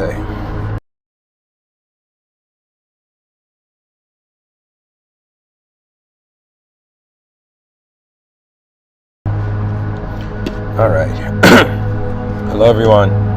Okay. All right. Hello, everyone.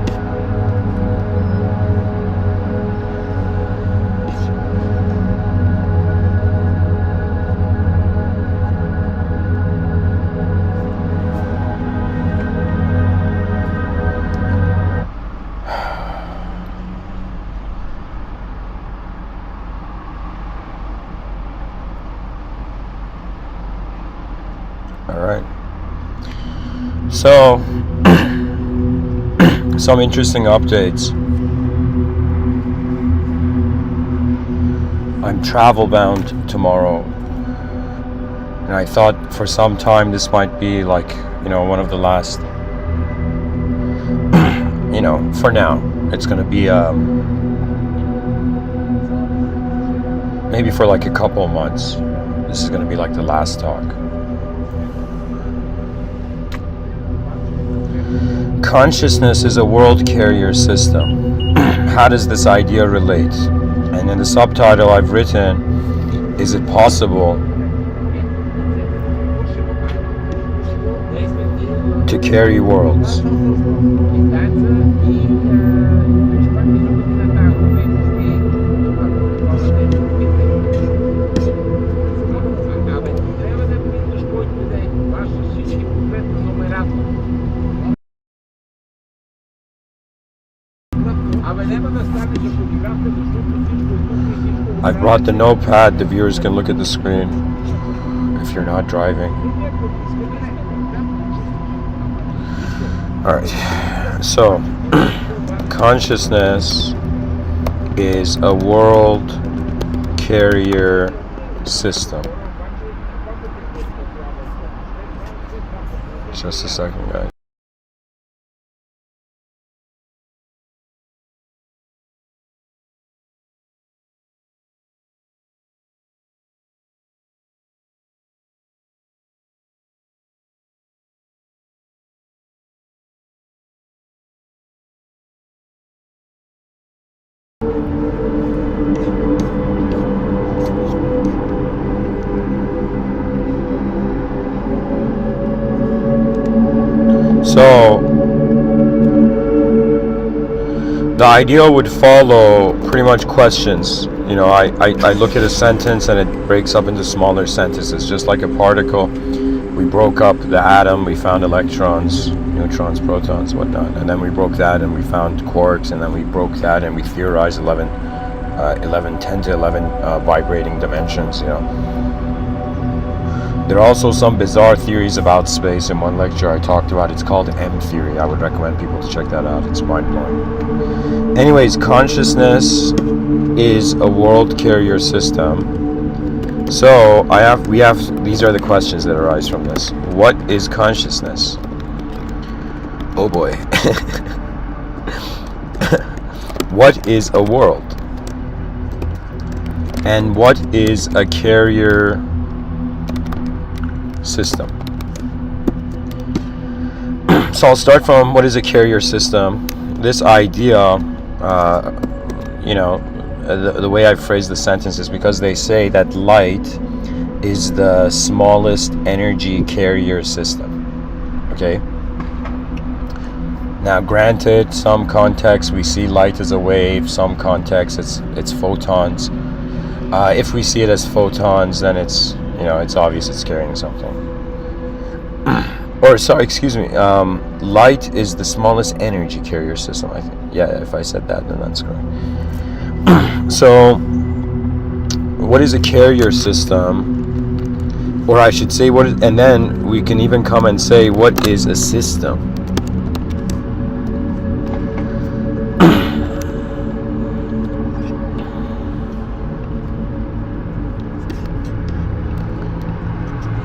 All right. So, some interesting updates. I'm travel bound tomorrow, and I thought for some time this might be like, one of the last, for now, it's going to be, maybe for like a couple of months, this is going to be like the last talk. Consciousness is a world carrier system. How does this idea relate? And in the subtitle I've written, is it possible to carry worlds? I've brought the notepad. The viewers can look at the screen if you're not driving. Alright, so consciousness is a world carrier system. Just a second, guys. So the idea would follow pretty much questions. I look at a sentence and it breaks up into smaller sentences, just like a particle. We broke up the atom, we found electrons, neutrons, protons, whatnot, and then we broke that and we found quarks, and then we broke that and we theorized 10 to 11 vibrating dimensions. There are also some bizarre theories about space. In one lecture I talked about, it's called M theory. I would recommend people to check that out. It's mind-blowing. Anyways, consciousness is a world carrier system. So these are the questions that arise from this. What is consciousness? Oh boy. What is a world? And what is a carrier system? So I'll start from what is a carrier system. This idea, the way I phrase the sentence is because they say that light is the smallest energy carrier system. Okay? Now, granted, some contexts we see light as a wave, some contexts it's photons. If we see it as photons, then it's obvious it's carrying something. Light is the smallest energy carrier system, I think. Yeah, if I said that, then that's correct. So, what is a carrier system? Or I should say, and then we can even come and say, what is a system?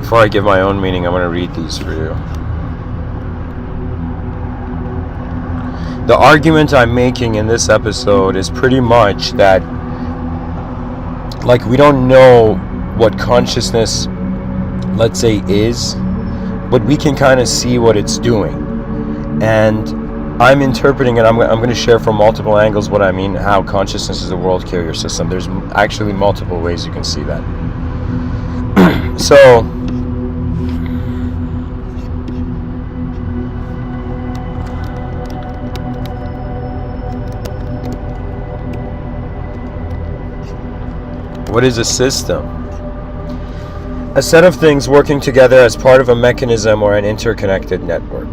Before I give my own meaning, I'm going to read these for you. The argument I'm making in this episode is pretty much that, we don't know what consciousness, let's say, is, but we can kind of see what it's doing. And I'm interpreting it. I'm going to share from multiple angles what I mean, how consciousness is a world carrier system. There's actually multiple ways you can see that. So, what is a system? A set of things working together as part of a mechanism or an interconnected network.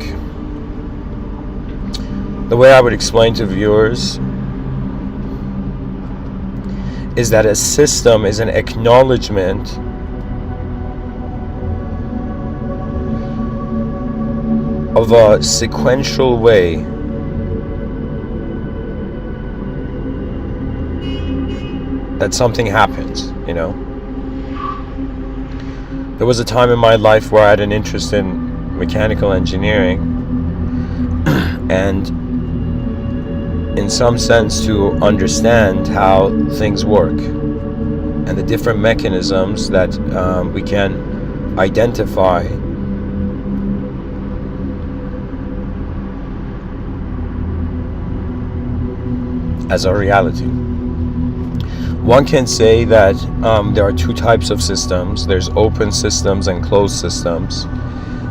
The way I would explain to viewers is that a system is an acknowledgement of a sequential way that something happens, you know. There was a time in my life where I had an interest in mechanical engineering and in some sense to understand how things work and the different mechanisms that we can identify as our reality. One can say that there are two types of systems. There's open systems and closed systems.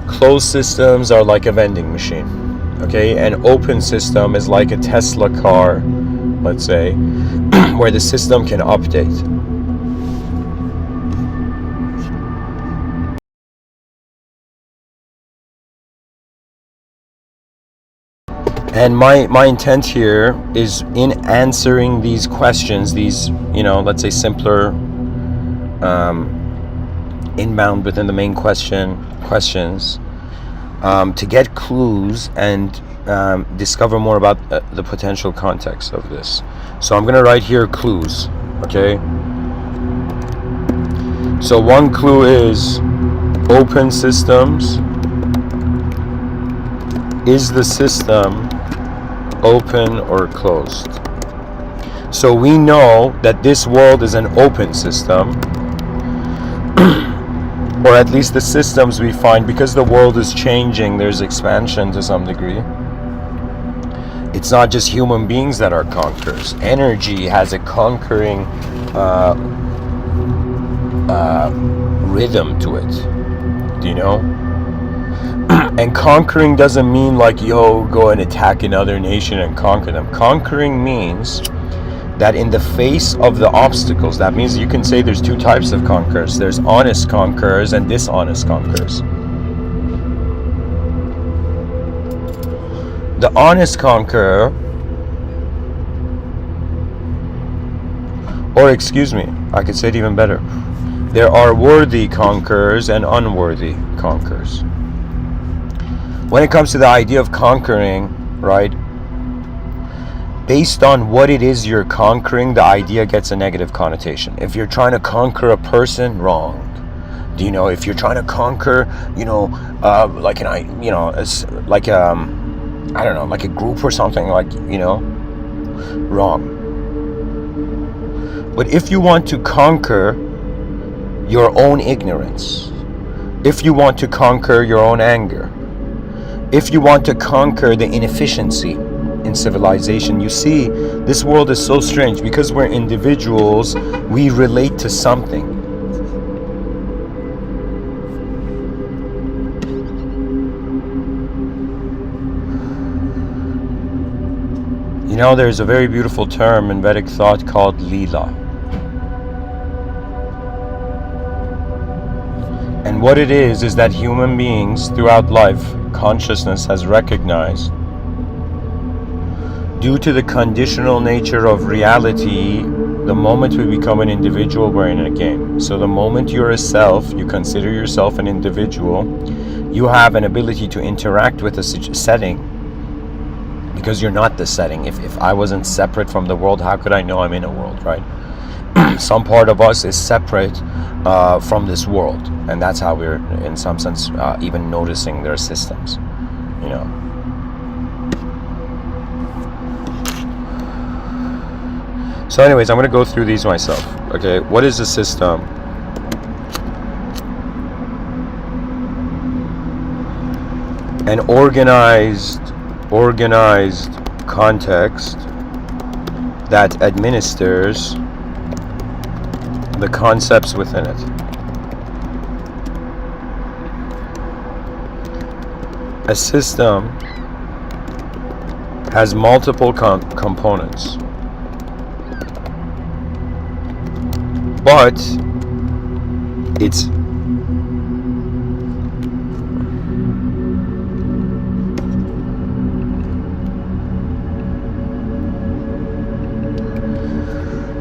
Closed systems are like a vending machine. Okay, an open system is like a Tesla car, let's say, where the system can update. And my intent here is in answering these questions, these, you know, let's say simpler inbound within the main questions, to get clues and discover more about the potential context of this. So I'm going to write here clues, okay? So one clue is open systems. Is the system open or closed? So we know that this world is an open system, or at least the systems we find, because the world is changing, there's expansion to some degree. It's not just human beings that are conquerors. Energy has a conquering rhythm to it. Do you know? And conquering doesn't mean like, yo, go and attack another nation and conquer them. Conquering means that in the face of the obstacles, that means you can say there's two types of conquerors. There's honest conquerors and dishonest conquerors. The honest conqueror, or excuse me, I could say it even better. There are worthy conquerors and unworthy conquerors. When it comes to the idea of conquering, right, based on what it is you're conquering, the idea gets a negative connotation. If you're trying to conquer a person, wrong. Do you know? If you're trying to conquer, you know, like an, you know, like I don't know, like a group or something, like, you know, wrong. But if you want to conquer your own ignorance, if you want to conquer your own anger, if you want to conquer the inefficiency in civilization, you see, this world is so strange. Because we're individuals, we relate to something. You know, there's a very beautiful term in Vedic thought called Leela. And what it is that human beings throughout life, consciousness has recognized, due to the conditional nature of reality, the moment we become an individual, we're in a game. So the moment you're a self, you consider yourself an individual, you have an ability to interact with a setting, because you're not the setting. If I wasn't separate from the world, how could I know I'm in a world, right? Some part of us is separate from this world, and that's how we're, in some sense, even noticing their systems, you know. So anyways, I'm going to go through these myself. Okay, what is a system? An organized organized context that administers the concepts within it. A system has multiple components, but it's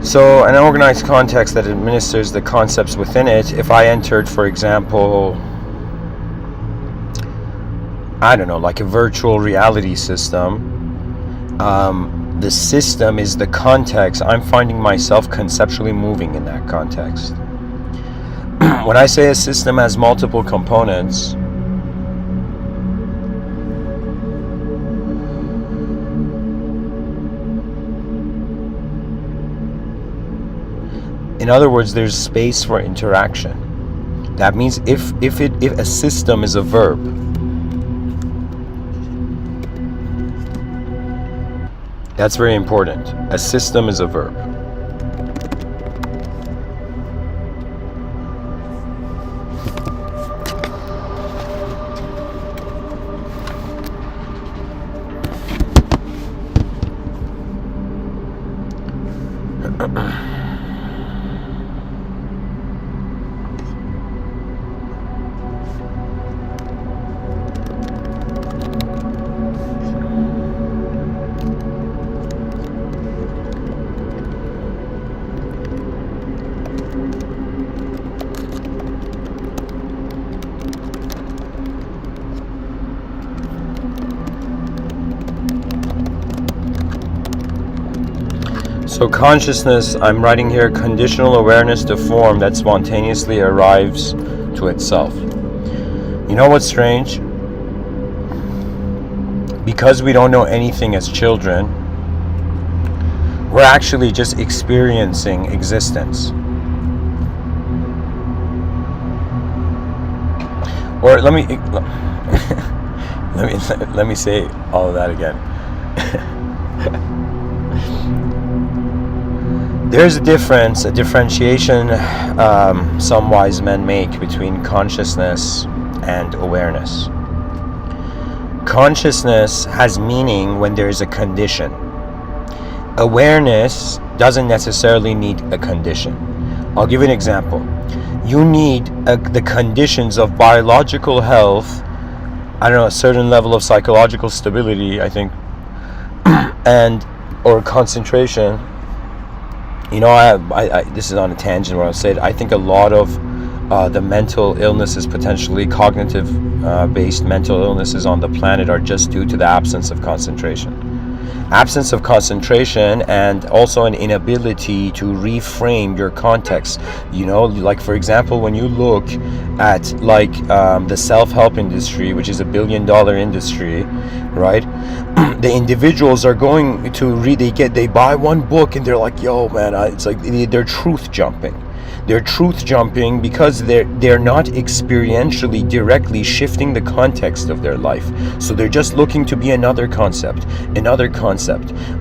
so an organized context that administers the concepts within it. If I entered, for example, I don't know, like a virtual reality system, the system is the context. I'm finding myself conceptually moving in that context. When I say a system has multiple components, in other words, there's space for interaction. That means if a system is a verb, that's very important. A system is a verb. So consciousness, I'm writing here, conditional awareness to form that spontaneously arrives to itself. You know what's strange? Because we don't know anything as children, we're actually just experiencing existence. Or let me say all of that again. There's a differentiation some wise men make between consciousness and awareness. Consciousness has meaning when there is a condition. Awareness doesn't necessarily need a condition. I'll give you an example. You need the conditions of biological health, I don't know, a certain level of psychological stability, I think, or concentration. You know, I this is on a tangent where I'll say it. I think a lot of the mental illnesses, potentially cognitive based mental illnesses on the planet, are just due to the absence of concentration. Absence of concentration, and also an inability to reframe your context. You know, like for example, when you look at like the self-help industry, which is $1 billion industry, right? The individuals are going to read, they buy one book and they're like, yo man, it's like they're truth jumping. They're truth jumping because they're not experientially directly shifting the context of their life. So they're just looking to be another concept.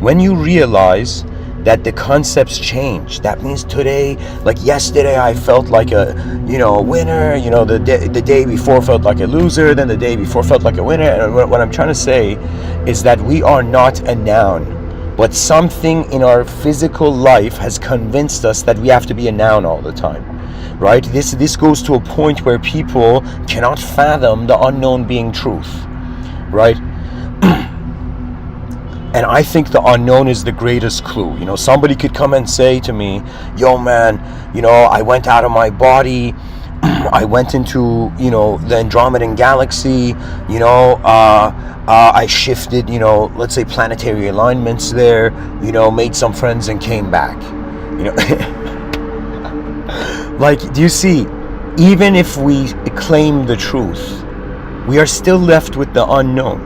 When you realize that the concepts change, that means today, like yesterday I felt like a winner, the day before felt like a loser, then the day before felt like a winner. And what I'm trying to say is that we are not a noun. But something in our physical life has convinced us that we have to be a noun all the time, right? This goes to a point where people cannot fathom the unknown being truth, right? And I think the unknown is the greatest clue. You know, somebody could come and say to me, yo man, I went out of my body, I went into, the Andromedan galaxy, I shifted, let's say planetary alignments there, made some friends and came back. Like, do you see, even if we claim the truth, we are still left with the unknown,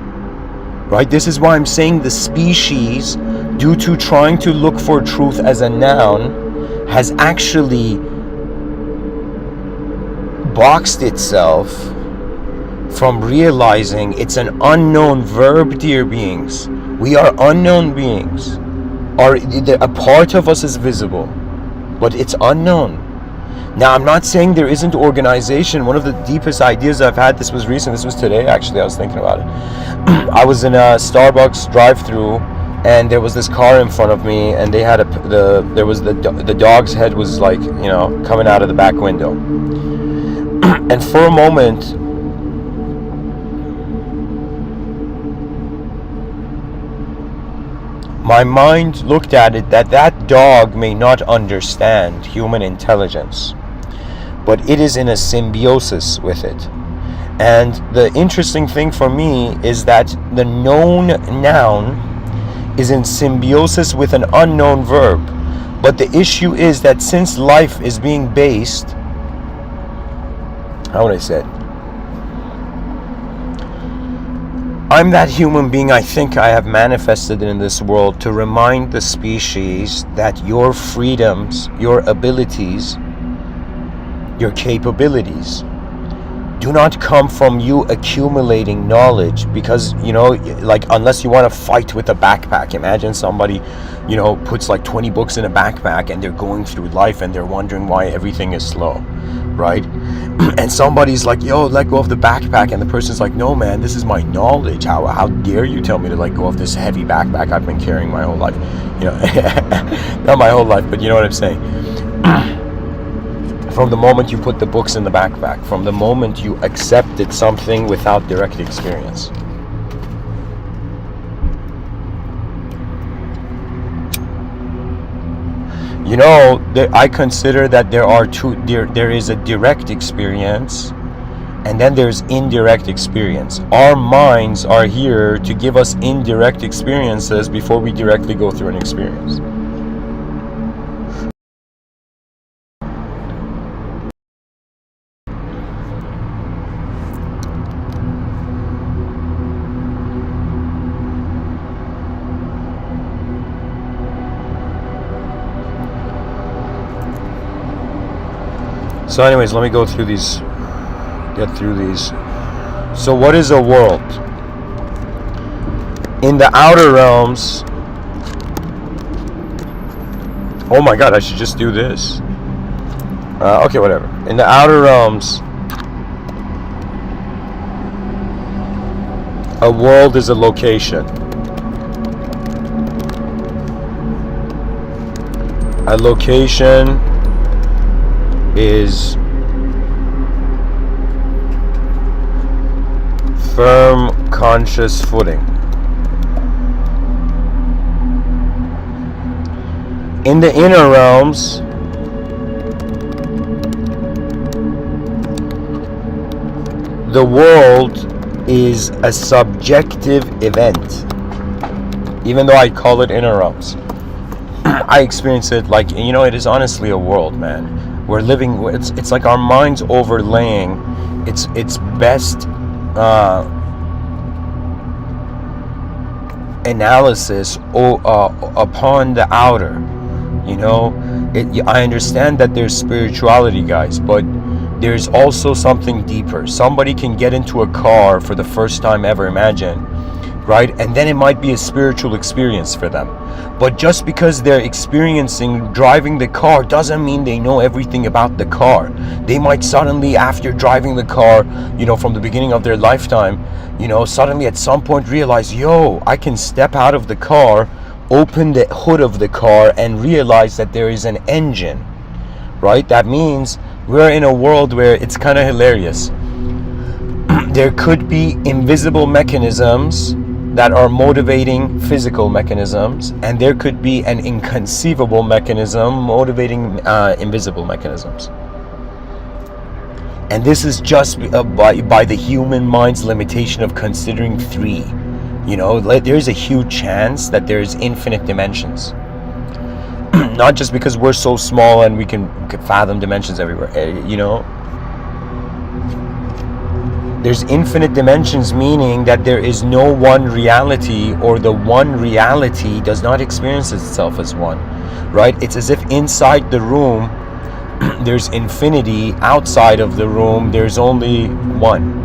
right? This is why I'm saying the species, due to trying to look for truth as a noun, has actually boxed itself from realizing it's an unknown verb, dear beings. We are unknown beings. A part of us is visible, but it's unknown. Now, I'm not saying there isn't organization. One of the deepest ideas I've had, this was recent, this was today actually, I was thinking about it. I was in a Starbucks drive-through, and there was this car in front of me, and they had the dog's head was like, coming out of the back window. And for a moment, my mind looked at it that dog may not understand human intelligence, but it is in a symbiosis with it. And the interesting thing for me is that the known noun is in symbiosis with an unknown verb. But the issue is that since life is being based, how would I say it? I'm that human being I think I have manifested in this world to remind the species that your freedoms, your abilities, your capabilities do not come from you accumulating knowledge, because unless you want to fight with a backpack. Imagine somebody puts like 20 books in a backpack and they're going through life and they're wondering why everything is slow, right? And somebody's like, yo, let go of the backpack, and the person's like, no man, this is my knowledge. How dare you tell me to let go of this heavy backpack I've been carrying my whole life? Not my whole life, but you know what I'm saying. From the moment you put the books in the backpack, from the moment you accepted something without direct experience. I consider that there is a direct experience, and then there's indirect experience. Our minds are here to give us indirect experiences before we directly go through an experience. So anyways, let me get through these. So what is a world? In the outer realms, oh my god, I should just do this. Okay, whatever. In the outer realms, a world is a location. A location is firm conscious footing. In the inner realms, the world is a subjective event. Even though I call it inner realms, I experience it like, it is honestly a world, man. We're living, it's like our minds overlaying its best analysis upon the outer. I understand that there's spirituality, guys, but there's also something deeper. Somebody can get into a car for the first time ever, imagine, right? And then it might be a spiritual experience for them. But just because they're experiencing driving the car doesn't mean they know everything about the car. They might suddenly, after driving the car, from the beginning of their lifetime, suddenly at some point realize, yo, I can step out of the car, open the hood of the car, and realize that there is an engine, right? That means we're in a world where it's kind of hilarious. There could be invisible mechanisms that are motivating physical mechanisms, and there could be an inconceivable mechanism motivating invisible mechanisms. And this is just by the human mind's limitation of considering three. There's a huge chance that there's infinite dimensions. Not just because we're so small and we can fathom dimensions everywhere, There's infinite dimensions, meaning that there is no one reality, or the one reality does not experience itself as one, right? It's as if inside the room there's infinity, outside of the room there's only one.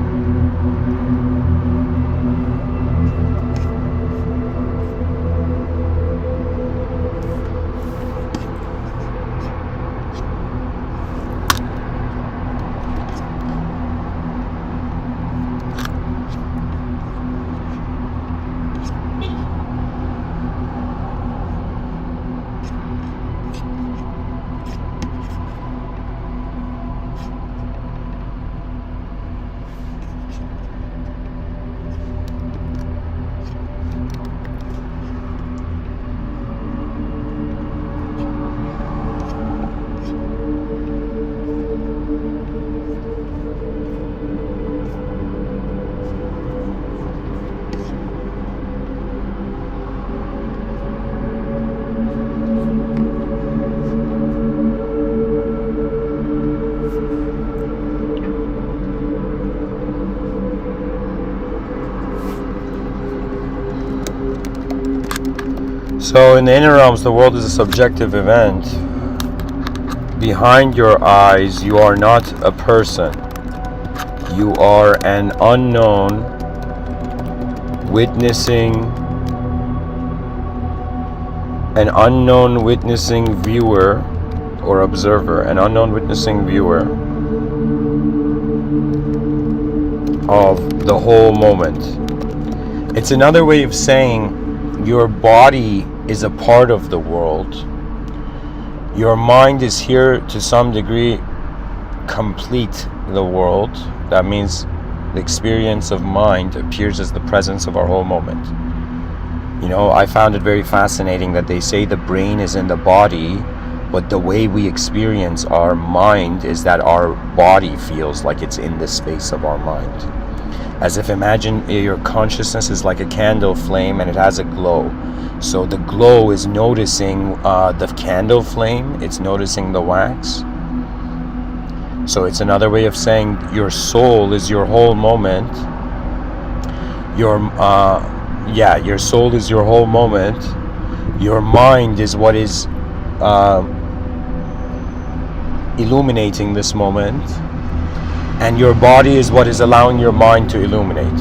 So in the inner realms, the world is a subjective event. Behind your eyes, you are not a person. You are an unknown witnessing viewer or observer, an unknown witnessing viewer of the whole moment. It's another way of saying your body is a part of the world. Your mind is here to some degree complete the world. That means the experience of mind appears as the presence of our whole moment. You know, I found it very fascinating that they say the brain is in the body, but the way we experience our mind is that our body feels like it's in the space of our mind. As if imagine your consciousness is like a candle flame and it has a glow. So the glow is noticing the candle flame, it's noticing the wax. So it's another way of saying your soul is your whole moment. Your soul is your whole moment. Your mind is what is illuminating this moment. And your body is what is allowing your mind to illuminate.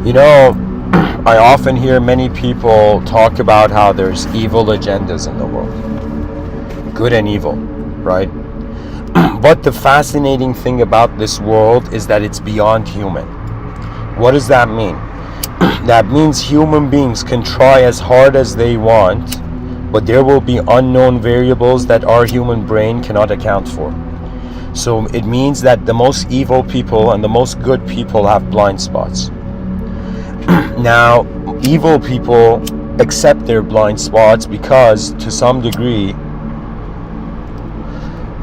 You know, I often hear many people talk about how there's evil agendas in the world. Good and evil, right? But the fascinating thing about this world is that it's beyond human. What does that mean? That means human beings can try as hard as they want, but there will be unknown variables that our human brain cannot account for. So it means that the most evil people and the most good people have blind spots. Now, evil people accept their blind spots because, to some degree,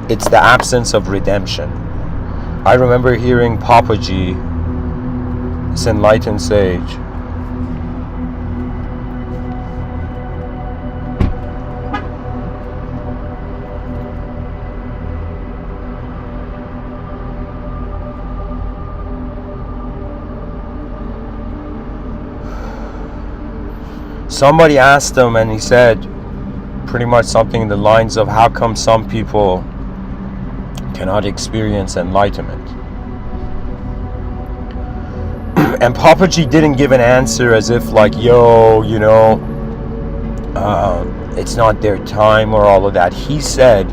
it's the absence of redemption. I remember hearing Papaji, this enlightened sage, somebody asked him and he said pretty much something in the lines of, how come some people cannot experience enlightenment? And Papaji didn't give an answer as if like, it's not their time or all of that. He said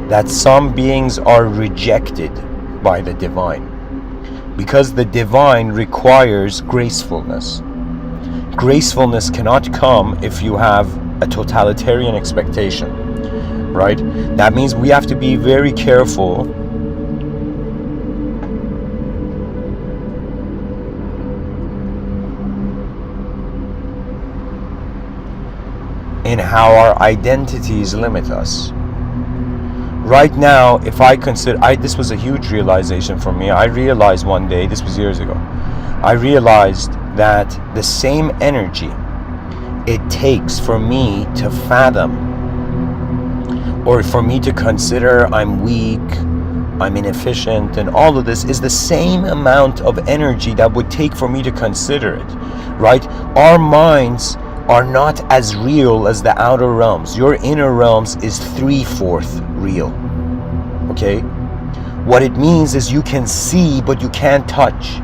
that some beings are rejected by the divine because the divine requires gracefulness. Gracefulness cannot come if you have a totalitarian expectation, right? That means we have to be very careful in how our identities limit us. Right now, if I consider, this was a huge realization for me. I realized one day, this was years ago, I realized that the same energy it takes for me to fathom or for me to consider I'm weak, I'm inefficient, and all of this is the same amount of energy that would take for me to consider it, right? Our minds are not as real as the outer realms. Your inner realms is 3/4 real, okay? What it means is you can see, but you can't touch.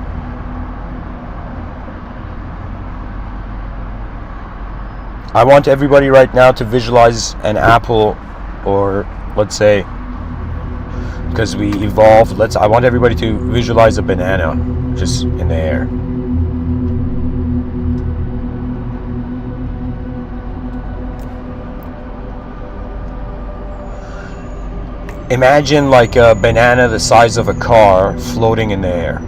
I want everybody right now to visualize an apple, or let's say, because we evolved, I want everybody to visualize a banana just in the air. Imagine like a banana the size of a car floating in the air.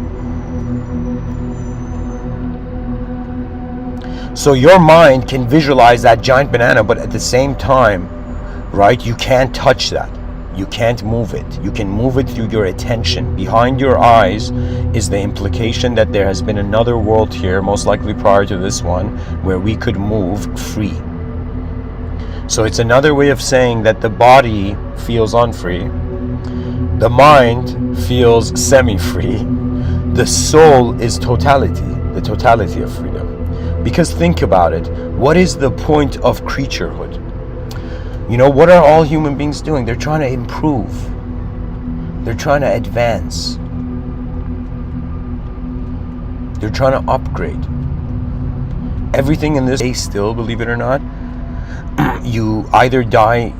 So your mind can visualize that giant banana, but at the same time, right, you can't touch that. You can't move it. You can move it through your attention. Behind your eyes is the implication that there has been another world here, most likely prior to this one, where we could move free. So it's another way of saying that the body feels unfree, the mind feels semi-free, the soul is totality. the totality of freedom. Because think about it, what is the point of creaturehood? You know, what are all human beings doing? They're trying to improve. They're trying to advance. They're trying to upgrade. Everything in this case still, believe it or not, you either die.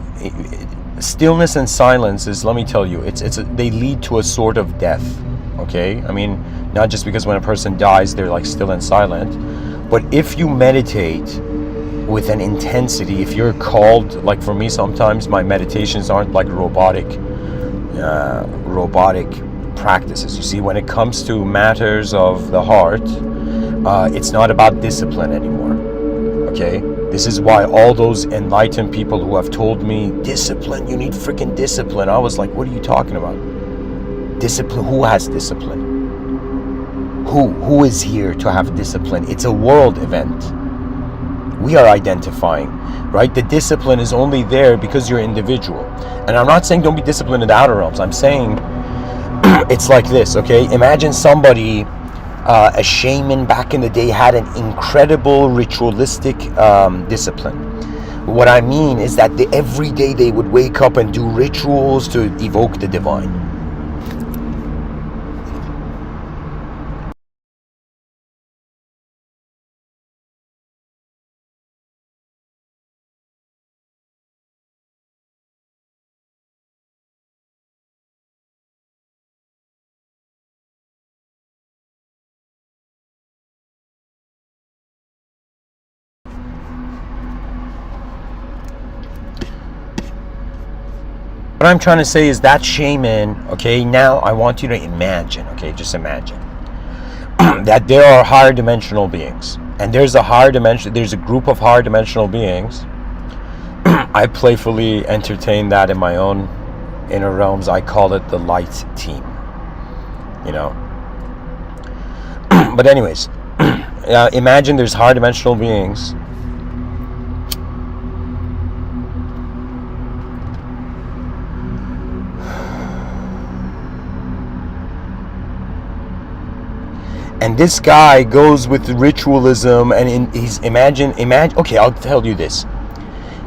Stillness and silence is, let me tell you, they lead to a sort of death. Okay? I mean, not just because when a person dies, they're like still and silent. But if you meditate with an intensity, if you're called, like for me, sometimes my meditations aren't like robotic practices. You see, when it comes to matters of the heart, it's not about discipline anymore. Okay? This is why all those enlightened people who have told me, discipline, you need freaking discipline. I was like, what are you talking about? Discipline? Who has discipline? Who is here to have discipline? It's a world event. We are identifying, right? The discipline is only there because you're individual. And I'm not saying don't be disciplined in the outer realms. I'm saying it's like this, okay? Imagine somebody, a shaman back in the day, had an incredible ritualistic discipline. What I mean is that every day they would wake up and do rituals to evoke the divine. What I'm trying to say is that shaman, okay, now I want you to imagine, okay, just imagine that there are higher dimensional beings, and there's a group of higher dimensional beings. I playfully entertain that in my own inner realms. I call it the light team, you know. But anyways, imagine there's higher dimensional beings. And this guy goes with ritualism, and imagine. Okay, I'll tell you this.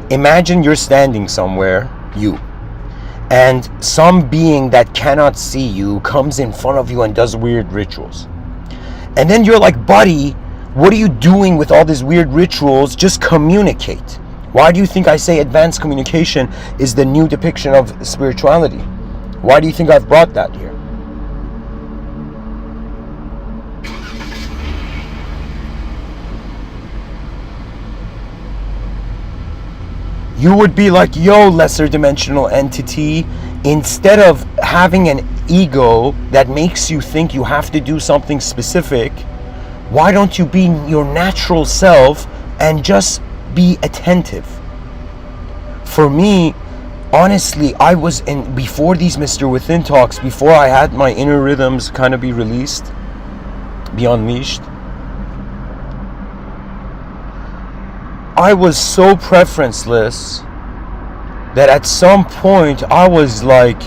Imagine you're standing somewhere, and some being that cannot see you comes in front of you and does weird rituals. And then you're like, buddy, what are you doing with all these weird rituals? Just communicate. Why do you think I say advanced communication is the new depiction of spirituality? Why do you think I've brought that here? You would be like, yo, lesser dimensional entity, instead of having an ego that makes you think you have to do something specific, why don't you be your natural self and just be attentive? For me, honestly, I was before these Mr. Within talks, before I had my inner rhythms kind of be released, be unleashed, I was so preferenceless that at some point I was like,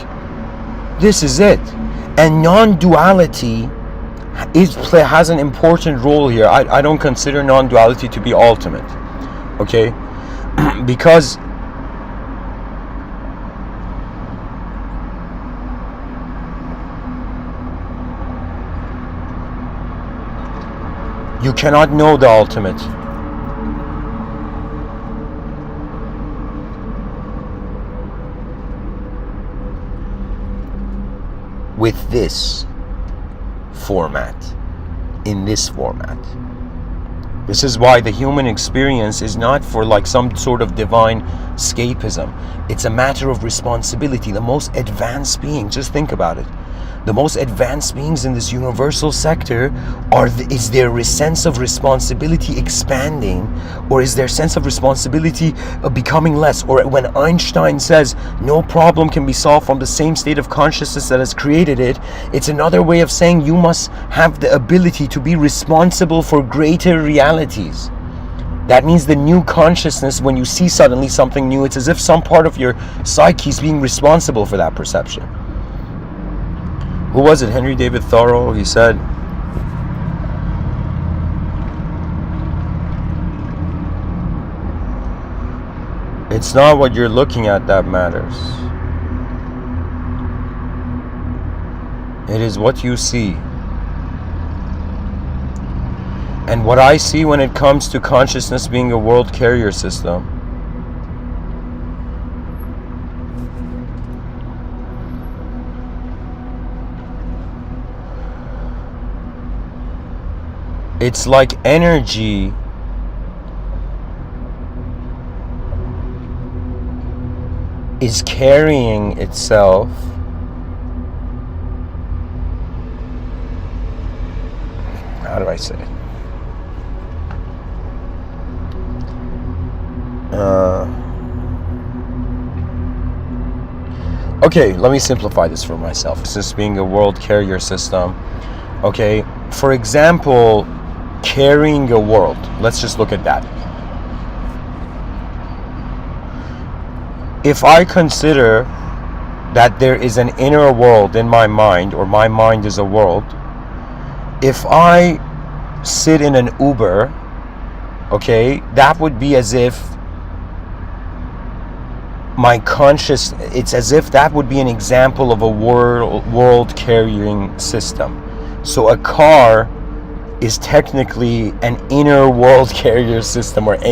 this is it. And non-duality has an important role here. I don't consider non-duality to be ultimate, okay? Because you cannot know the ultimate. With this format, in this format. This is why the human experience is not for like some sort of divine escapism. It's a matter of responsibility. The most advanced being, just think about it. The most advanced beings in this universal sector is their sense of responsibility expanding, or is their sense of responsibility becoming less? Or when Einstein says no problem can be solved from the same state of consciousness that has created it, it's another way of saying you must have the ability to be responsible for greater realities. That means the new consciousness, when you see suddenly something new, it's as if some part of your psyche is being responsible for that perception. Who was it? Henry David Thoreau. He said, It's not what you're looking at that matters. It is what you see. And what I see when it comes to consciousness being a world carrier system, it's like energy is carrying itself how do I say it? Okay, let me simplify this for myself. This being a world carrier system, okay, for example, carrying a world, let's just look at that. If I consider that there is an inner world in my mind, or my mind is a world, if I sit in an Uber, okay, that would be as if my conscious, it's as if that would be an example of a world carrying system. So a car is technically an inner world carrier system, or